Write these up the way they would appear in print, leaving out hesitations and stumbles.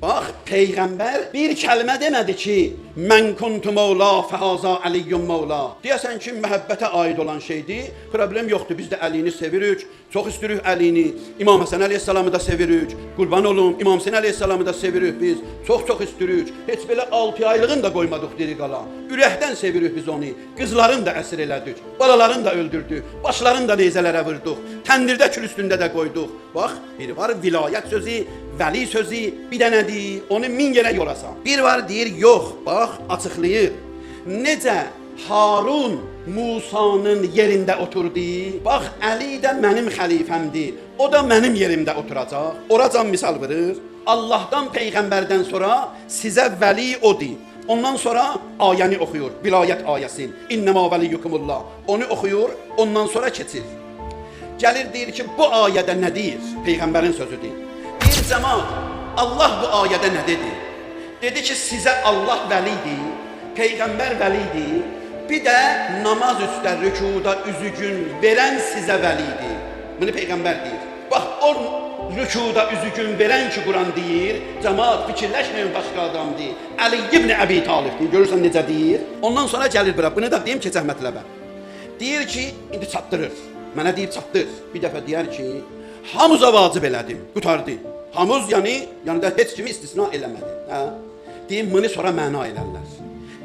Bax, Peyğəmbər bir kəlmə demədi ki, mən kuntu mevla fəhaza Əliyyun mevla. Deyəsən ki, məhəbbətə aid olan şeydir. Problem yoxdur. Biz də Əlini sevirik. Çox istəyirik Əlini. İmam Həsən əleyhissalamı da sevirik. Qurban olum, İmam Hüseyn əleyhissalamı da sevirik biz. Çox istəyirik. Heç belə 6 aylığını da qoymadıq diri qala. Ürəkdən sevirik biz onu. Qızların da əsir elədik. Balalarını da öldürdük. Başlarını da neyzələrə vurduq. Təndirdə kül üstündə də qoyduq. Bax, biri var vilayət sözü, vəli sözü, bir dənədir. Onu min yerə yorasan. Bir var deyir, yox, bax, açıqlayır. Necə Harun Musanın yerində oturdu. Bax, Əli də mənim xəlifəmdir. O da mənim yerimdə oturacaq. Oracan misal verir. Allahdan, Peyğəmbərdən sonra sizə vəli odur. Ondan sonra ayəni oxuyur, vilayət ayəsin. İnnəmə vəliyyukumullah. Onu oxuyur, ondan sonra keçir. Gəlir deyir ki, bu ayədə nə deyir? Peyğəmbərin sözüdür. Deyir cəmaat, Allah bu ayədə nə dedi? Dedi ki, sizə Allah vəlidir, Peyğəmbər vəlidir. Bir də namaz üstə rükuda üzügün verən sizə vəlidir. Bunu Peyğəmbər deyir. Bax, o rükuda üzügün verən ki, Quran deyir, cəmaat fikirləşməyin başqa adamdır. Əli ibn Əbi Talibdir. Görürsən necə deyir? Ondan sonra gəlir bura. Bunu da deyim keçək mətləbə. Deyir ki, indi çatdırır. Mənə deyib çatdır. Bir dəfə deyər ki, hamıza vacib elədim, qutardı. Hamız yəni da heç kimi istisna eləmədi. Hə? Deyim, bunu sonra məna elərlər.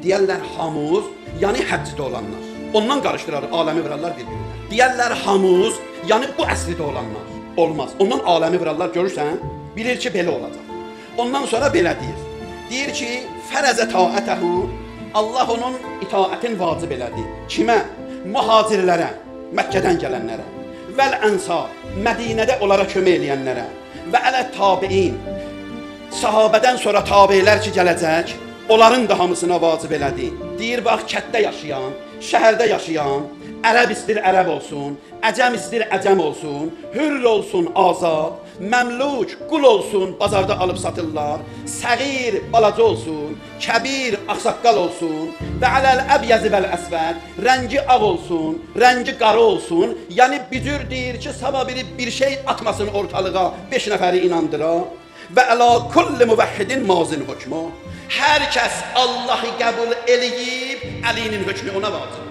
Deyərlər hamuz, yəni həccdə olanlar. Ondan qarışdırarlar, aləmi vurarlar bir-birinə. Deyərlər hamuz, yəni bu əsrdə olanlar. Olmaz. Ondan aləmi vurarlar, görürsən? Bilir ki, belə olacaq. Ondan sonra belə deyir. Deyir ki, fərəzə taətəhu, Allah onun itaətin vacib elədi. Kimə? Mühacirlərə, Məkkədən gələnlərə. Vəl ənsar, Mədinədə onlara kömək eləyənlərə. Və ələ tabiin, sahabədən sonra tabiilər ki, gələcək, onların da hamısına vacib elədi. Deyir, bax, kətdə yaşayan, şəhərdə yaşayan, ərəb istir ərəb olsun, əcəm istir əcəm olsun, hürr olsun azad, məmluk, qul olsun, bazarda alıb satırlar, səğir, balaca olsun, kəbir, axsaqqal olsun və aləl əbyəzi vəl əsvəd, rəngi ağ olsun, rəngi qarı olsun, yəni bücür deyir ki, sabah biri bir şey atmasın ortalığa, 5 nəfəri inandıra və əla kulli müvəhhidin mazin hökmü. Hər kəs Allahı qəbul eləyib, Əlinin hökmü ona vacib.